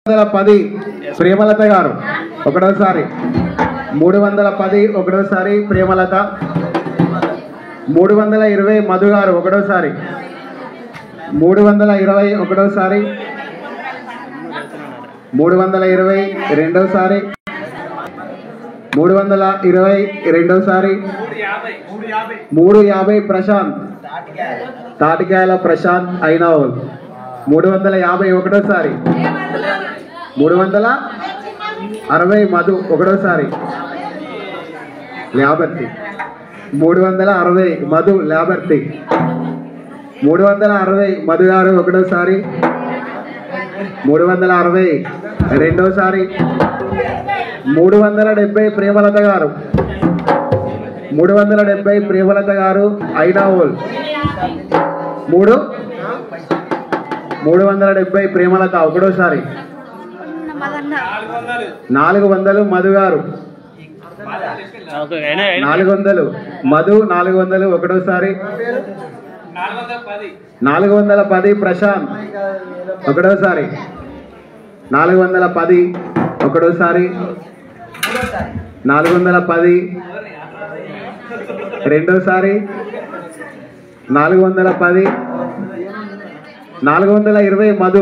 310 ప్రేమలత గారు ఒకటోసారి 310 ఒకటోసారి ప్రేమలత 320 మధు గారు ఒకటోసారి 320 ఒకటోసారి 320 రెండోసారి 320 రెండోసారి 350 ప్రశాంత్ తాటికాయల ప్రశాంత్ ఐనోల్ 350 ఒకటోసారి 360 మధు ఒకటోసారి ల్యాబర్తి 360 మధు ల్యాబర్తి 360 మధు గారు ఒకటోసారి 360 రెండోసారి 370 ప్రేమలత గారు 370 ప్రేమలత గారు ఐనావోల్ 370 ప్రేమలత ఒకటోసారి 400 మధు గారు 400 మధు 400 ఒకటోసారి 410 ప్రశాంత్ ఒకటోసారి 410 ఒకటోసారి 410 రెండోసారి 410 420 మధు